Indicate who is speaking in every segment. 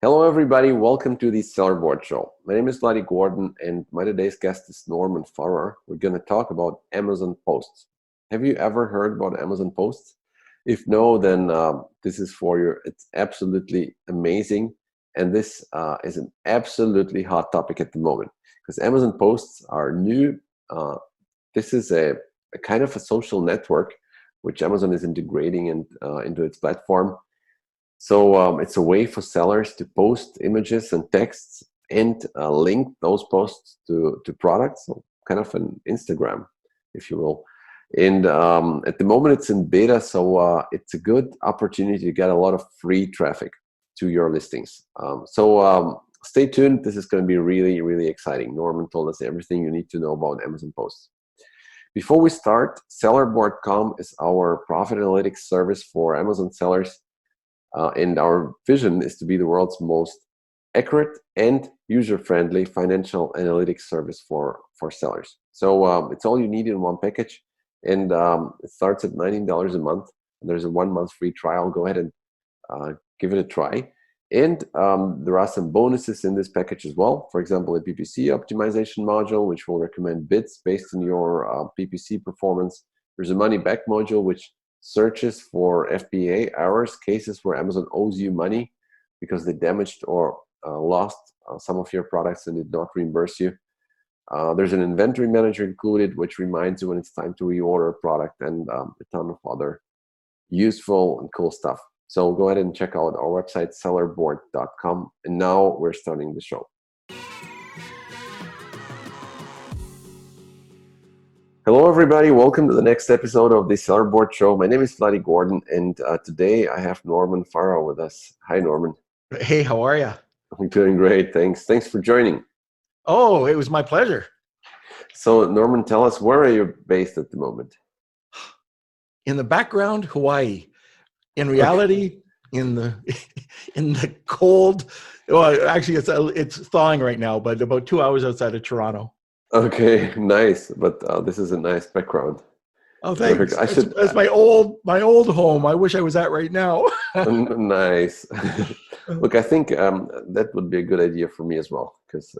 Speaker 1: Hello, everybody. Welcome to the Sellerboard Show. My name is Vladi Gordon, and my today's guest is Norman Farrar. We're going to talk about Amazon posts. Have you ever heard about Amazon posts? If no, then this is for you. It's absolutely amazing, and this is an absolutely hot topic at the moment because Amazon posts are new. This is a kind of a social network which Amazon is integrating into its platform. So it's a way for sellers to post images and texts and link those posts to products, so kind of an Instagram, if you will. And at the moment it's in beta, so it's a good opportunity to get a lot of free traffic to your listings. So stay tuned. This is going to be really, really exciting. Norman told us everything you need to know about Amazon posts. Before we start, sellerboard.com is our profit analytics service for Amazon sellers. And our vision is to be the world's most accurate and user-friendly financial analytics service for sellers. So it's all you need in one package, and it starts at $19 a month. There's a 1-month free trial. Go ahead and give it a try. And there are some bonuses in this package as well. For example, a PPC optimization module, which will recommend bids based on your PPC performance. There's a money-back module, which searches for FBA errors, cases where Amazon owes you money because they damaged or lost some of your products and did not reimburse you. There's an inventory manager included, which reminds you when it's time to reorder a product, and a ton of other useful and cool stuff. So go ahead and check out our website, sellerboard.com. And now we're starting the show. Hello, everybody. Welcome to the next episode of the Sellerboard Show. My name is Vladi Gordon, and today I have Norman Farrar with us. Hi, Norman.
Speaker 2: Hey, how are you?
Speaker 1: I'm doing great. Thanks. Thanks for joining.
Speaker 2: Oh, it was my pleasure.
Speaker 1: So, Norman, tell us, where are you based at the moment?
Speaker 2: In the background, Hawaii. In reality, in the cold. Well, actually, it's thawing right now, but about 2 hours outside of Toronto.
Speaker 1: Okay, nice. But this is a nice background.
Speaker 2: Oh, thanks. That's my old home. I wish I was at right now.
Speaker 1: Nice. Look, I think that would be a good idea for me as well, because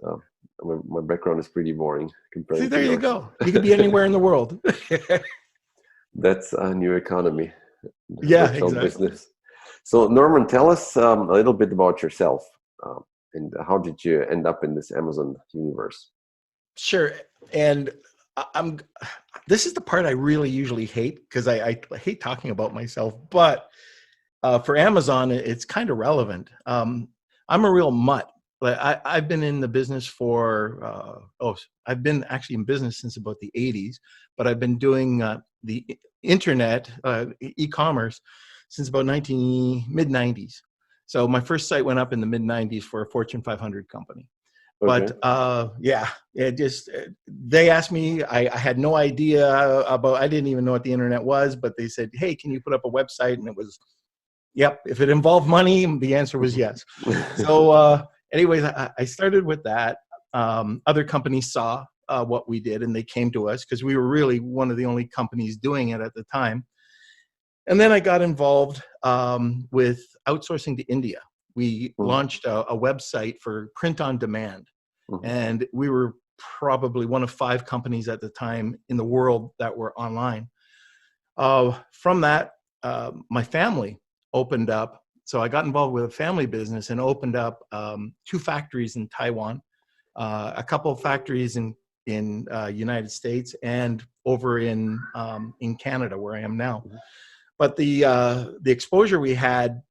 Speaker 1: my background is pretty boring compared to yours.
Speaker 2: There you go. You could be anywhere in the world.
Speaker 1: That's a new economy.
Speaker 2: Yeah, exactly.
Speaker 1: Business. So, Norman, tell us a little bit about yourself and how did you end up in this Amazon universe?
Speaker 2: Sure. And this is the part I really usually hate, because I hate talking about myself, but for Amazon, it's kind of relevant. I'm a real mutt. I've been in the business I've been actually in business since about the 80s, but I've been doing the internet, e-commerce, since about mid-90s. So my first site went up in the mid-90s for a Fortune 500 company.
Speaker 1: Okay.
Speaker 2: But they asked me, I had no idea I didn't even know what the internet was, but they said, hey, can you put up a website? And it was, yep. If it involved money, the answer was yes. So anyways, I started with that. Other companies saw what we did, and they came to us because we were really one of the only companies doing it at the time. And then I got involved with outsourcing to India. We launched a website for print on demand. And we were probably one of 5 companies at the time in the world that were online. From that, my family opened up. So I got involved with a family business and opened up 2 factories in Taiwan, a couple of factories in United States, and over in Canada, where I am now. But the exposure we had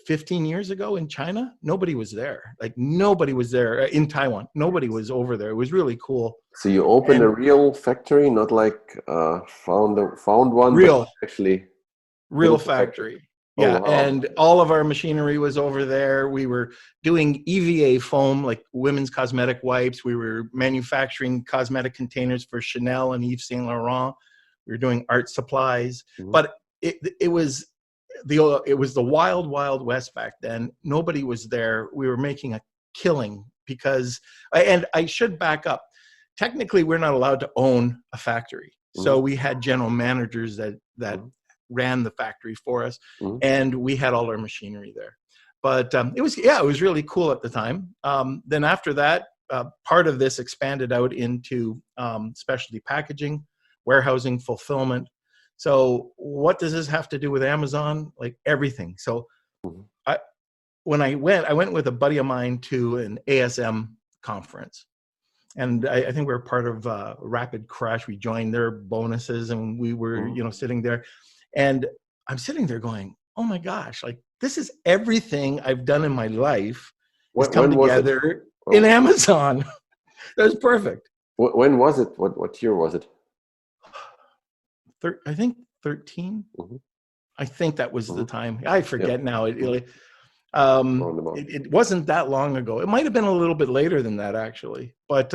Speaker 2: 15 years ago in China, nobody was there. Like, nobody was there in Taiwan. Nobody was over there. It was really cool.
Speaker 1: So you opened a real factory, not like found one,
Speaker 2: real,
Speaker 1: but actually
Speaker 2: real factory. Yeah,
Speaker 1: oh, wow.
Speaker 2: And all of our machinery was over there. We were doing EVA foam, like women's cosmetic wipes. We were manufacturing cosmetic containers for Chanel and Yves Saint Laurent. We were doing art supplies, but it was the wild, wild west back then. Nobody was there. We were making a killing because, and I should back up. Technically, we're not allowed to own a factory. So we had general managers that ran the factory for us, and we had all our machinery there. But it was really cool at the time. Then after that, part of this expanded out into specialty packaging, warehousing, fulfillment. So what does this have to do with Amazon? Like everything. So
Speaker 1: Mhm.
Speaker 2: when I went with a buddy of mine to an ASM conference. And I think we were part of Rapid Crush. We joined their bonuses, and we were,
Speaker 1: Mhm.
Speaker 2: sitting there. And I'm sitting there going, "Oh my gosh! Like this is everything I've done in my life has come
Speaker 1: When was it?
Speaker 2: together in
Speaker 1: Oh,
Speaker 2: Amazon." That was perfect.
Speaker 1: when was it? What year was it?
Speaker 2: I think 13.
Speaker 1: Hmm.
Speaker 2: I think that was the
Speaker 1: Hmm.
Speaker 2: time. I
Speaker 1: Yep.
Speaker 2: forget now.
Speaker 1: Hmm. Roundabout.
Speaker 2: It wasn't that long ago. It might have been a little bit later than that, actually. But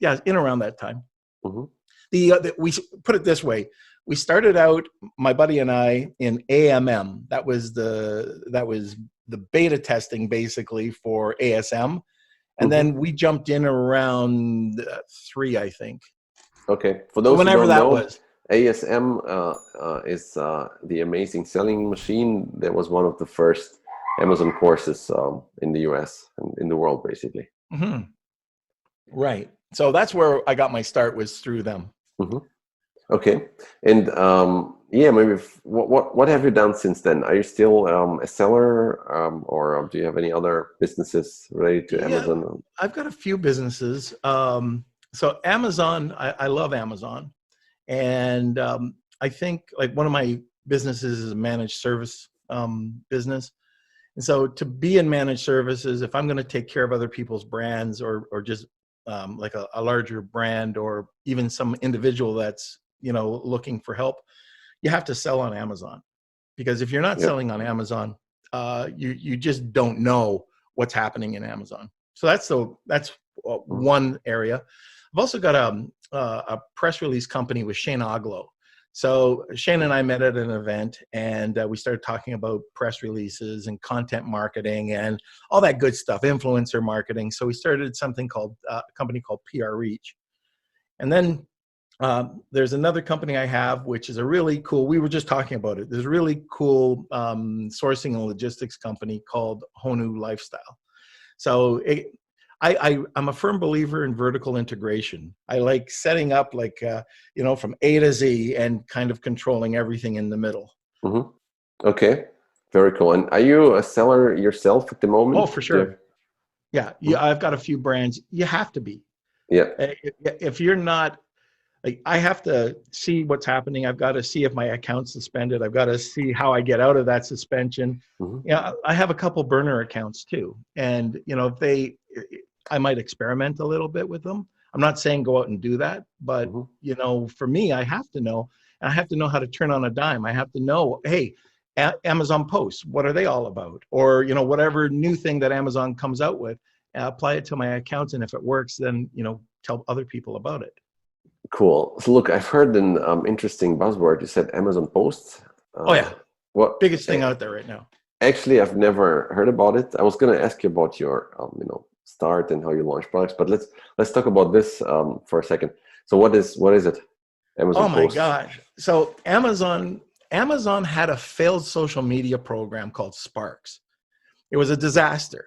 Speaker 2: yeah, in around that time.
Speaker 1: Hmm.
Speaker 2: We put it this way: we started out, my buddy and I, in AMM. That was the beta testing basically for ASM, and
Speaker 1: Hmm.
Speaker 2: then we jumped in around 3, I think.
Speaker 1: Okay. For
Speaker 2: So
Speaker 1: those who
Speaker 2: whenever
Speaker 1: don't
Speaker 2: that
Speaker 1: know,
Speaker 2: was.
Speaker 1: ASM is the amazing selling machine. That was one of the first Amazon courses in the US and in the world, basically.
Speaker 2: Mhm. Right. So that's where I got my start, was through them.
Speaker 1: Hmm. Okay. And yeah, maybe what have you done since then? Are you still a seller, or do you have any other businesses related to
Speaker 2: Yeah,
Speaker 1: Amazon?
Speaker 2: I've got a few businesses. So Amazon, I love Amazon. And I think like one of my businesses is a managed service business. And so to be in managed services, if I'm going to take care of other people's brands, or just like a larger brand, or even some individual that's, looking for help, you have to sell on Amazon. Because if you're not
Speaker 1: Yep.
Speaker 2: selling on Amazon, you just don't know what's happening in Amazon. So that's
Speaker 1: Mhm.
Speaker 2: one area. I've also got a press release company with Shane Oglow. So Shane and I met at an event, and we started talking about press releases and content marketing and all that good stuff, influencer marketing. So we started something called a company called PR Reach. And then there's another company I have, which is a really cool, we were just talking about it. There's a really cool sourcing and logistics company called Honu Lifestyle. So I'm a firm believer in vertical integration. I like setting up like, from A to Z and kind of controlling everything in the middle.
Speaker 1: Mhm. Okay. Very cool. And are you a seller yourself at the
Speaker 2: Oh,
Speaker 1: moment?
Speaker 2: for
Speaker 1: Do you have-
Speaker 2: sure. Yeah.
Speaker 1: Mhm.
Speaker 2: Yeah. I've got a few brands. You have to be.
Speaker 1: Yeah.
Speaker 2: If you're not, like, I have to see what's happening. I've got to see if my account's suspended. I've got to see how I get out of that suspension.
Speaker 1: Mhm.
Speaker 2: Yeah, I have a couple burner accounts too, and I might experiment a little bit with them. I'm not saying go out and do that, but
Speaker 1: Mhm.
Speaker 2: for me, I have to know, and I have to know how to turn on a dime. I have to know, hey, Amazon posts, what are they all about? Or whatever new thing that Amazon comes out with, apply it to my accounts, and if it works, then tell other people about it.
Speaker 1: Cool. So look, I've heard an interesting buzzword. You said Amazon posts.
Speaker 2: Oh yeah,
Speaker 1: What?
Speaker 2: biggest thing out there right now.
Speaker 1: Actually, I've never heard about it. I was going to ask you about your, start and how you launch products, but let's talk about this for a second. So what is it? Amazon
Speaker 2: Oh my
Speaker 1: posts.
Speaker 2: gosh. So Amazon had a failed social media program called Sparks. It was a disaster.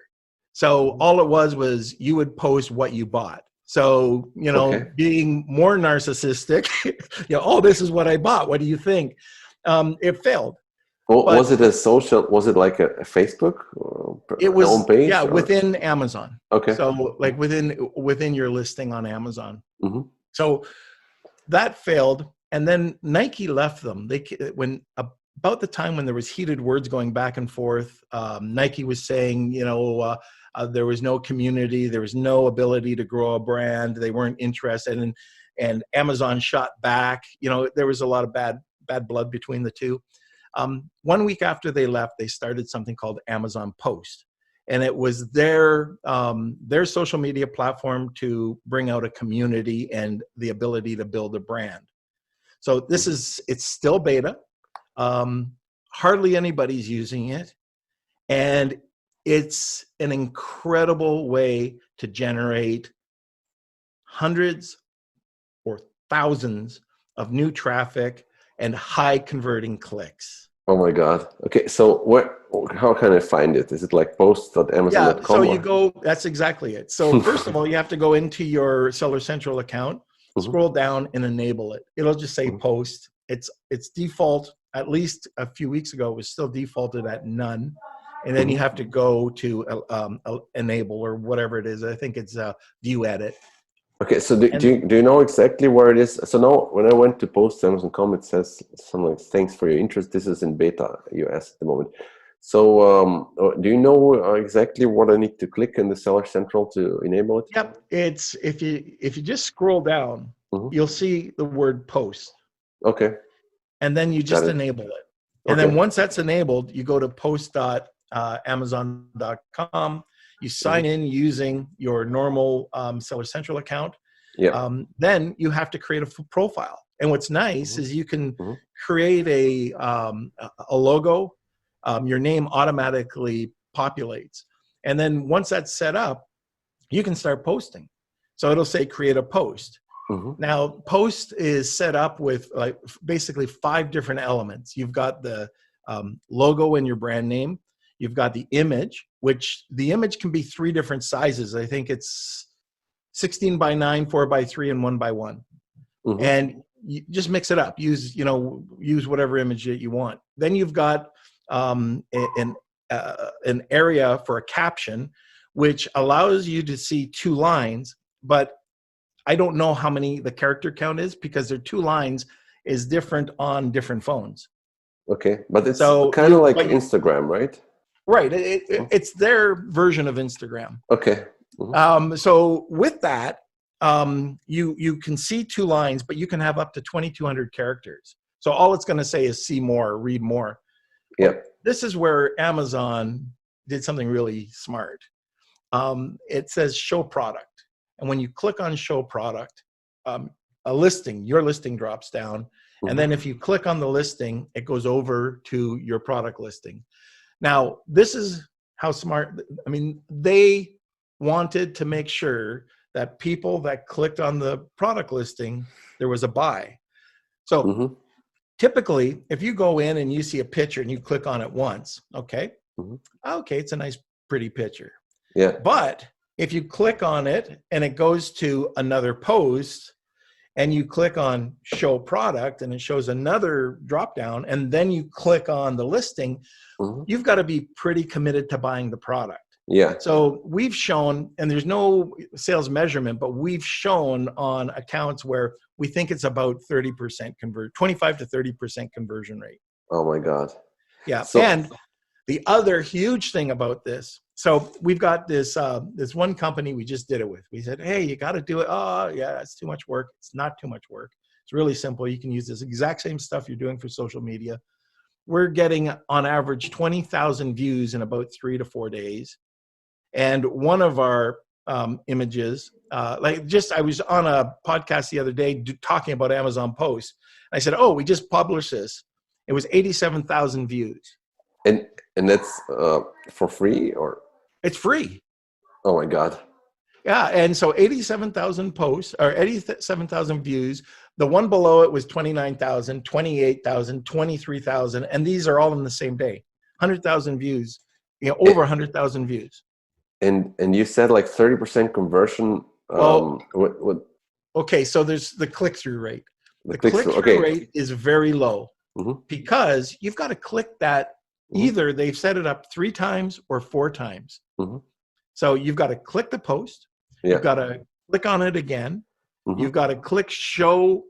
Speaker 2: So
Speaker 1: Mhm.
Speaker 2: all it was you would post what you bought. So,
Speaker 1: Okay.
Speaker 2: being more narcissistic, oh, this is what I bought. What do you think? It failed.
Speaker 1: Well, was
Speaker 2: But
Speaker 1: it a social? Was it like a Facebook
Speaker 2: it
Speaker 1: home
Speaker 2: was, yeah,
Speaker 1: page or?
Speaker 2: within Amazon.
Speaker 1: Okay.
Speaker 2: So like within your listing on Amazon.
Speaker 1: Hmm.
Speaker 2: So that failed, and then Nike left them. When about the time when there was heated words going back and forth, Nike was saying, there was no community, there was no ability to grow a brand, they weren't interested, and Amazon shot back. There was a lot of bad blood between the two. 1 week after they left, they started something called Amazon Post, and it was their social media platform to bring out a community and the ability to build a brand. So it's still beta. Um, Hardly anybody's using it, and it's an incredible way to generate hundreds or thousands of new traffic and high converting clicks.
Speaker 1: Oh my God. Okay, so how can I find it? Is it like
Speaker 2: Yeah, so
Speaker 1: posts.amazon.com
Speaker 2: you
Speaker 1: or?
Speaker 2: go, that's exactly it. So first of all, you have to go into your Seller Central account,
Speaker 1: Mhm,
Speaker 2: scroll down and enable it. It'll just say
Speaker 1: mhm,
Speaker 2: post. It's default, at least a few weeks ago, it was still defaulted at none. And then you
Speaker 1: mhm.
Speaker 2: have to go to enable or whatever it is. I think it's view edit.
Speaker 1: Okay, so do, do
Speaker 2: And
Speaker 1: you do you know exactly where it is? So now when I went to post Amazon.com, it says something like, thanks for your interest. This is in beta US at the moment. So do you know exactly what I need to click in the Seller Central to enable it?
Speaker 2: yep, it's if you just scroll down,
Speaker 1: Hmm.
Speaker 2: you'll see the word post.
Speaker 1: Okay,
Speaker 2: And then you
Speaker 1: got
Speaker 2: just
Speaker 1: it.
Speaker 2: enable it. And then
Speaker 1: Okay.
Speaker 2: once that's enabled, you go to post.amazon.com. You
Speaker 1: Hmm.
Speaker 2: sign in using your normal Seller Central account.
Speaker 1: Yeah.
Speaker 2: Then you have to create a profile. And what's nice
Speaker 1: Hmm.
Speaker 2: is you can
Speaker 1: Hmm.
Speaker 2: create a logo. Your name automatically populates. And then once that's set up, you can start posting. So it'll say create a post.
Speaker 1: Hmm.
Speaker 2: Now, post is set up with like basically 5 different elements. You've got the logo and your brand name. You've got the image, which the image can be 3 different sizes. I think it's 16 by 9, 4 by 3, and 1 by 1.
Speaker 1: Hmm.
Speaker 2: And you just mix it up. Use whatever image that you want. Then you've got um, an area for a caption, which allows you to see 2 lines, but I don't know how many the character count is because their 2 lines is different on different phones.
Speaker 1: Okay, but it's
Speaker 2: So
Speaker 1: kind of like Instagram, right?
Speaker 2: right,
Speaker 1: Mhm.
Speaker 2: it's their version of Instagram.
Speaker 1: Okay. Hmm.
Speaker 2: So with that, you can see 2 lines, but you can have up to 2,200 characters. So all it's going to say is see more, read more.
Speaker 1: Yeah.
Speaker 2: Well, this is where Amazon did something really smart. It says show product. And when you click on show product, um, your listing drops down. And
Speaker 1: Hmm.
Speaker 2: then if you click on the listing, it goes over to your product listing. Now, this is how smart, I mean, they wanted to make sure that people that clicked on the product listing, there was a buy. So
Speaker 1: Hmm.
Speaker 2: typically, if you go in and you see a picture and you click on it once, okay,
Speaker 1: Hmm.
Speaker 2: it's a nice, pretty picture.
Speaker 1: Yeah.
Speaker 2: But if you click on it and it goes to another post and you click on show product and it shows another drop down and then you click on the listing,
Speaker 1: Hmm.
Speaker 2: you've got to be pretty committed to buying the product.
Speaker 1: Yeah.
Speaker 2: So we've shown, and there's no sales measurement, but we've shown on accounts where we think it's about 30% 25 to 30% conversion rate.
Speaker 1: Oh my God.
Speaker 2: Yeah.
Speaker 1: So.
Speaker 2: And the other huge thing about this, so we've got this one company we just did it with. We said, hey, you got to do it. Oh, yeah, it's too much work. It's not too much work. It's really simple. You can use this exact same stuff you're doing for social media. We're getting on average 20,000 views in about 3 to 4 days. And one of our images, I was on a podcast the other day talking about Amazon Post. I said, oh, we just published this. It was 87,000 views.
Speaker 1: And that's for free or?
Speaker 2: It's free.
Speaker 1: Oh my God.
Speaker 2: Yeah, and so 87,000 posts or 87,000 views. The one below it was 29,000, 28,000, 23,000, and these are all in the same day. 100,000 views, over
Speaker 1: A-
Speaker 2: 100,000 views.
Speaker 1: And you said like 30% conversion.
Speaker 2: Well,
Speaker 1: What
Speaker 2: okay, so there's the click-through rate.
Speaker 1: the
Speaker 2: The
Speaker 1: click through?
Speaker 2: click-through
Speaker 1: Okay.
Speaker 2: rate is very low
Speaker 1: Hmm.
Speaker 2: because you've got to click that.
Speaker 1: Hmm.
Speaker 2: Either they've set it up 3 times or 4 times.
Speaker 1: Hmm.
Speaker 2: So you've got to click the post.
Speaker 1: Yeah.
Speaker 2: You've got to click on it again.
Speaker 1: Hmm.
Speaker 2: You've got to click show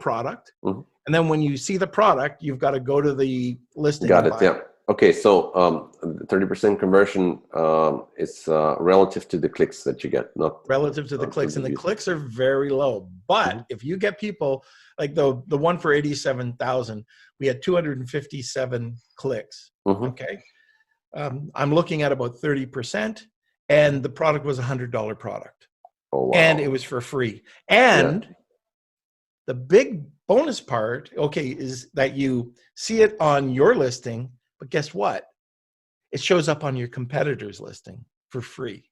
Speaker 2: product.
Speaker 1: Hmm.
Speaker 2: And then when you see the product, you've got to go to the listing
Speaker 1: Got
Speaker 2: and
Speaker 1: it.
Speaker 2: buy
Speaker 1: Yeah.
Speaker 2: it.
Speaker 1: Okay. So 30% conversion is relative to the clicks that you get, not
Speaker 2: Relative to the
Speaker 1: to
Speaker 2: clicks.
Speaker 1: the
Speaker 2: And the
Speaker 1: views.
Speaker 2: clicks are very low. But
Speaker 1: Hmm.
Speaker 2: if you get people like the one for 87,000, we had 257 clicks.
Speaker 1: Hmm.
Speaker 2: Okay. I'm looking at about 30%. And the product was $100 product.
Speaker 1: Oh
Speaker 2: And it
Speaker 1: wow.
Speaker 2: was for free.
Speaker 1: Yeah.
Speaker 2: And the big bonus part, okay, is that you see it on your listing, but guess what? It shows up on your competitor's listing for free.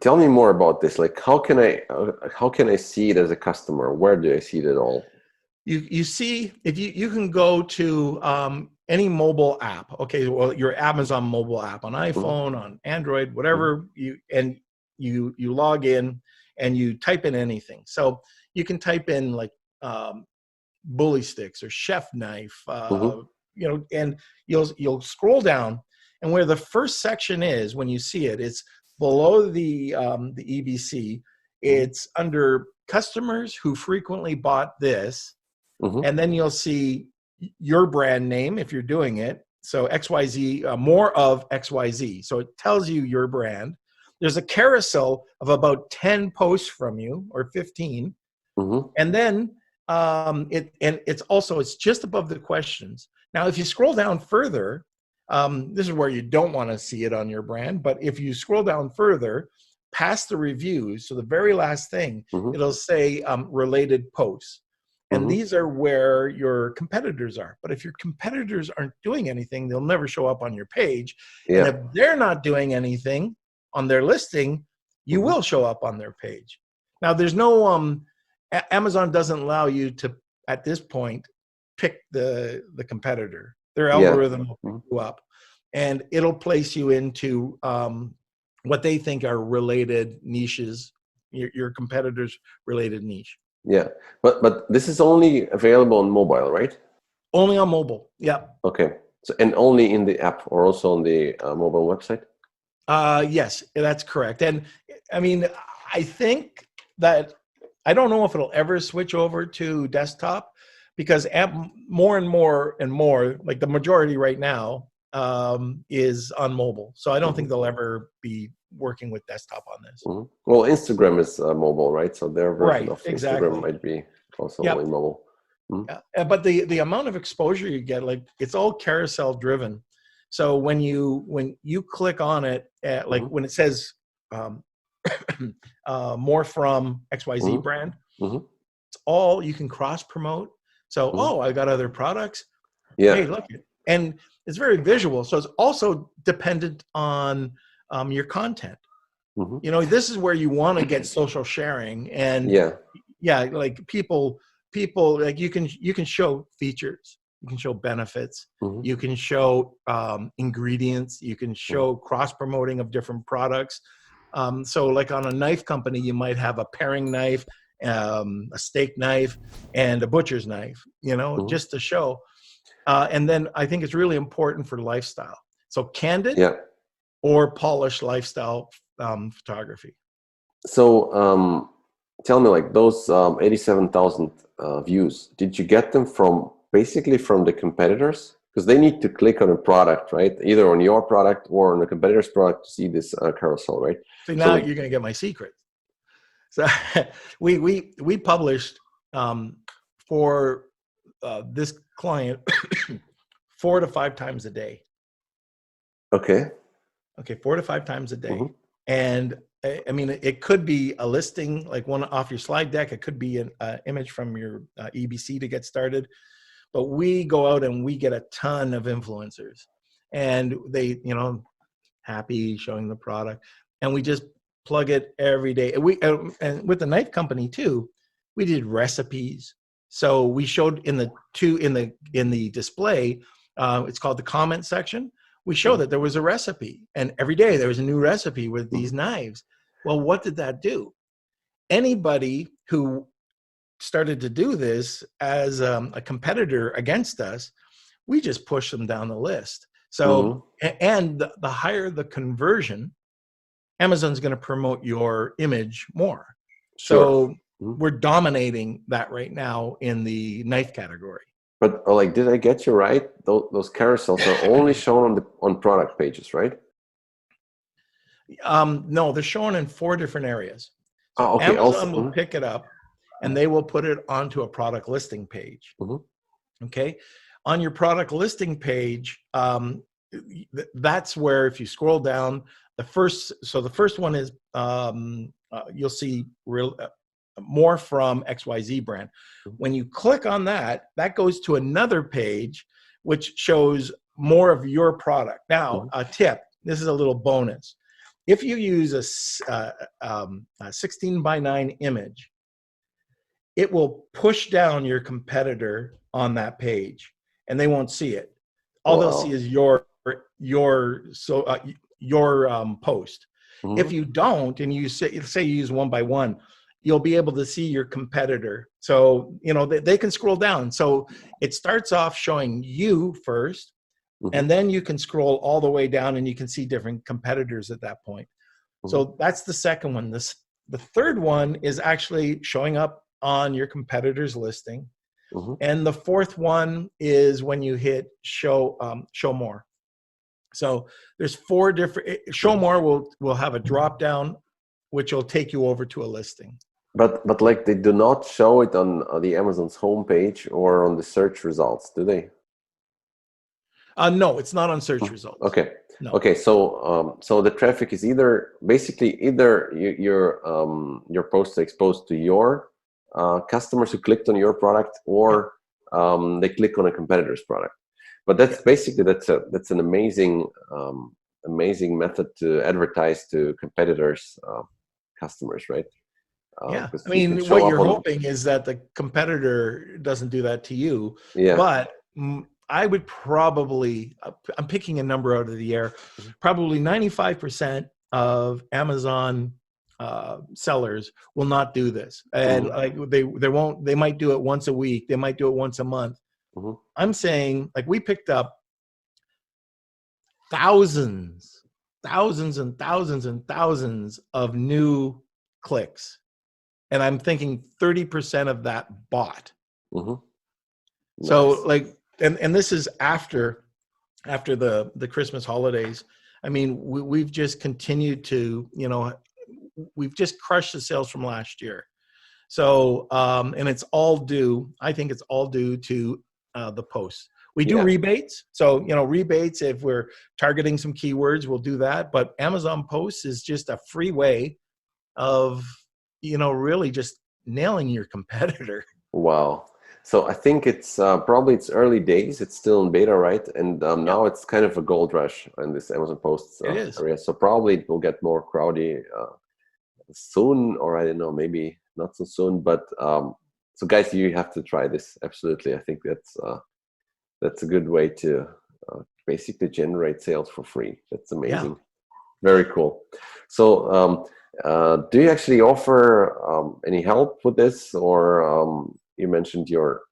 Speaker 1: Tell me more about this. Like, how can I see it as a customer? Where do I see it at all?
Speaker 2: you see, if you can go to any mobile app, okay, well, your Amazon mobile app on iPhone, on Android, whatever, you log in and you type in anything. So you can type in like bully sticks or chef knife, and you'll scroll down, and where the first section is, when you see it, it's below the EBC. It's under customers who frequently bought this, and then you'll see your brand name if you're doing it. So XYZ, more of XYZ. So it tells you your brand. There's a carousel of about 10 posts from you, or 15, and then it's just above the questions. Now, if you scroll down further, this is where you don't want to see it on your brand, but if you scroll down further, past the reviews, so the very last thing, it'll say related posts. And these are where your competitors are. But if your competitors aren't doing anything, they'll never show up on your page. And if they're not doing anything on their listing, you will show up on their page. Now, there's no, Amazon doesn't allow you to, at this point, pick the competitor. Their algorithm will pick you up, and it'll place you into what they think are related niches, your competitor's related niche.
Speaker 1: Yeah, but this is only available on mobile, right?
Speaker 2: Only on mobile. Yeah.
Speaker 1: Okay. So, and only in the app, or also on the mobile website?
Speaker 2: Yes, that's correct. And I mean, I think that I don't know if it'll ever switch over to desktop, because more and more, like the majority right now, is on mobile. So I don't think they'll ever be working with desktop on this.
Speaker 1: Well, Instagram is mobile, right? So their version of Instagram might be also only mobile.
Speaker 2: Yeah. But the amount of exposure you get, like, it's all carousel driven. So when you click on it, like when it says more from XYZ brand, it's all, you can cross promote. So, I got other products.
Speaker 1: Yeah.
Speaker 2: Hey, look. And it's very visual. So it's also dependent on your content. This is where you want to get social sharing. And like people like you can show features, you can show benefits, you can show ingredients, you can show cross promoting of different products. So like on a knife company, you might have a paring knife, a steak knife, and a butcher's knife, just to show. And then I think it's really important for lifestyle. So candid or polished lifestyle photography.
Speaker 1: So tell me, like those 87,000 views, did you get them basically from the competitors? Because they need to click on a product, right? Either on your product or on a competitor's product to see this carousel, right?
Speaker 2: So now you're going to get my secret. So we published for this client 4 to 5 times a day.
Speaker 1: Okay,
Speaker 2: 4 to 5 times a day. And I mean, it could be a listing, like one off your slide deck. It could be an image from your EBC to get started. But we go out and we get a ton of influencers, and they, happy showing the product, and we just plug it every day. And with the knife company too, we did recipes. So we showed in the display, it's called the comment section. We show that there was a recipe, and every day there was a new recipe with these knives. Well, what did that do? Anybody who started to do this as a competitor against us, we just push them down the list. So, and the higher the conversion, Amazon's going to promote your image more. So we're dominating that right now in the knife category.
Speaker 1: But like, did I get you right? Those carousels are only shown on product pages, right?
Speaker 2: No, they're shown in 4 different areas. So
Speaker 1: okay.
Speaker 2: Amazon will pick it up, and they will put it onto a product listing page. Okay. On your product listing page, that's where, if you scroll down, the first one is, you'll see more from XYZ brand. When you click on that, that goes to another page, which shows more of your product. Now, a tip, this is a little bonus. If you use a 16:9 image, it will push down your competitor on that page, and they won't see it. All they'll see
Speaker 1: Wow.
Speaker 2: is your post. If
Speaker 1: Mhm.
Speaker 2: you don't, and you say you use one by one, you'll be able to see your competitor. So they can scroll down. So it starts off showing you first,
Speaker 1: Mhm.
Speaker 2: and then you can scroll all the way down, and you can see different competitors at that point.
Speaker 1: Mhm.
Speaker 2: So that's the second one. The third one is actually showing up on your competitor's listing.
Speaker 1: Mhm.
Speaker 2: And the fourth one is when you hit show more. So there's four different. Show
Speaker 1: Mhm.
Speaker 2: more will have a drop down, which will take you over to a listing.
Speaker 1: But like they do not show it on the Amazon's homepage or on the search results, do they?
Speaker 2: No, it's not on search
Speaker 1: Mm.
Speaker 2: results.
Speaker 1: Okay.
Speaker 2: No.
Speaker 1: Okay. So the traffic is either your posts are exposed to your customers who clicked on your product,
Speaker 2: Yep.
Speaker 1: or they click on a competitor's product. But that's
Speaker 2: Yeah.
Speaker 1: basically that's an amazing method to advertise to competitors' customers, right?
Speaker 2: Yeah.
Speaker 1: Because
Speaker 2: I
Speaker 1: you can
Speaker 2: mean, what
Speaker 1: show up
Speaker 2: you're
Speaker 1: on,
Speaker 2: hoping is that the competitor doesn't do that to you.
Speaker 1: yeah.
Speaker 2: But I would probably, I'm picking a number out of the air, probably 95% of Amazon sellers will not do this. And
Speaker 1: Mhm.
Speaker 2: like they might do it once a week. They might do it once a month.
Speaker 1: Mhm.
Speaker 2: I'm saying, like, we picked up thousands, thousands and thousands and thousands of new clicks. And I'm thinking 30% of that bought.
Speaker 1: Mhm.
Speaker 2: So
Speaker 1: Nice.
Speaker 2: like, and this is after the Christmas holidays. I mean, we've just continued to, we've just crushed the sales from last year. So, and it's all due, I think it's all due to the posts. We do
Speaker 1: Yeah.
Speaker 2: rebates. So, rebates, if we're targeting some keywords, we'll do that. But Amazon posts is just a free way of, really just nailing your competitor.
Speaker 1: Wow. So I think it's probably it's early days. It's still in beta, right? And
Speaker 2: Yep,
Speaker 1: now it's kind of a gold rush in this Amazon posts
Speaker 2: it is.
Speaker 1: area. So probably it will get more crowdy soon, or I don't know, maybe not so soon. But so guys, you have to try this. Absolutely. I think that's a good way to basically generate sales for free. That's
Speaker 2: Yeah.
Speaker 1: amazing. Very cool. So do you actually offer any help with this, or you mentioned your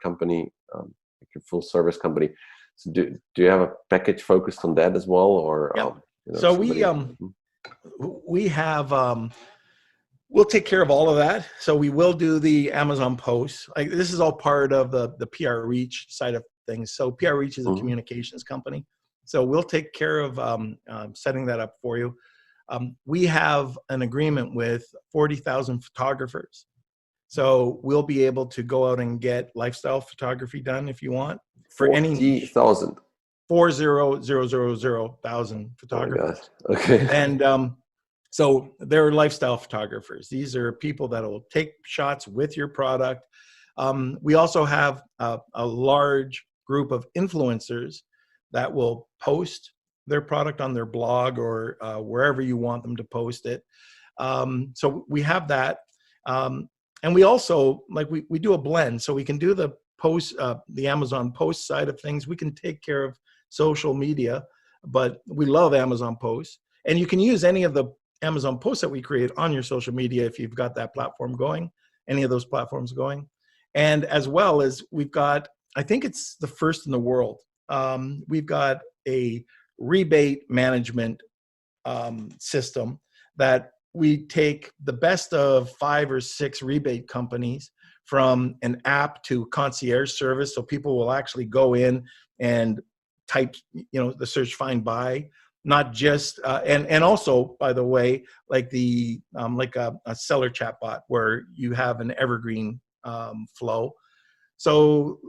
Speaker 1: company, like your full service company? So do you have a package focused on that as well, or
Speaker 2: Yep. So we
Speaker 1: somebody?
Speaker 2: we have we'll take care of all of that. So we will do the Amazon posts. Like, this is all part of the PR Reach side of things. So PR Reach is a
Speaker 1: Mhm.
Speaker 2: communications company. So we'll take care of setting that up for you. We have an agreement with 40,000 photographers. So we'll be able to go out and get lifestyle photography done if you want for any niche.
Speaker 1: 40,000.
Speaker 2: 40,000
Speaker 1: Oh my God.
Speaker 2: photographers.
Speaker 1: Okay.
Speaker 2: And so they're lifestyle photographers. These are people that will take shots with your product. We also have a large group of influencers that will post their product on their blog or wherever you want them to post it. So we have that. And we also, like, we do a blend. So we can do the post, the Amazon post side of things. We can take care of social media, but we love Amazon posts. And you can use any of the Amazon posts that we create on your social media if you've got that platform going, any of those platforms going. And as well as we've got, I think it's the first in the world, we've got a rebate management system that we take the best of 5 or 6 rebate companies from an app to concierge service. So people will actually go in and type, the search find buy, not just, and also, by the way, like like a seller chatbot where you have an evergreen flow. So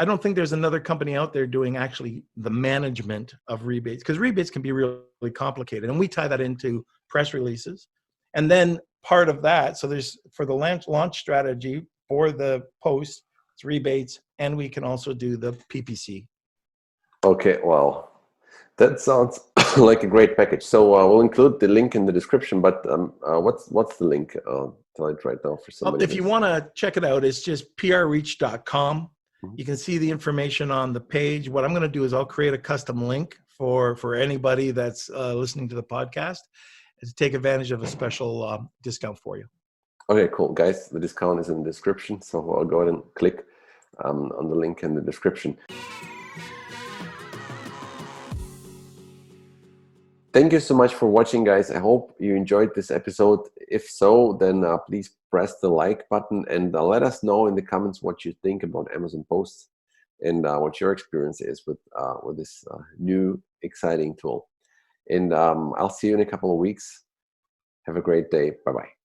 Speaker 2: I don't think there's another company out there doing actually the management of rebates, because rebates can be really complicated. And we tie that into press releases. And then part of that, so there's, for the launch strategy for the post, it's rebates, and we can also do the PPC.
Speaker 1: Okay. Well, that sounds like a great package. So we'll include the link in the description. But what's the link tell it right now for somebody.
Speaker 2: If you want to check it out, it's just prreach.com.
Speaker 1: Mhm.
Speaker 2: You can see the information on the page. What I'm going to do is I'll create a custom link for anybody that's listening to the podcast to take advantage of a special discount for you.
Speaker 1: Okay, cool. Guys, the discount is in the description, so I'll go ahead and click on the link in the description. Thank you so much for watching, guys. I hope you enjoyed this episode. If so, then please press the like button and let us know in the comments what you think about Amazon Posts and what your experience is with this new exciting tool. And I'll see you in a couple of weeks. Have a great day. Bye-bye.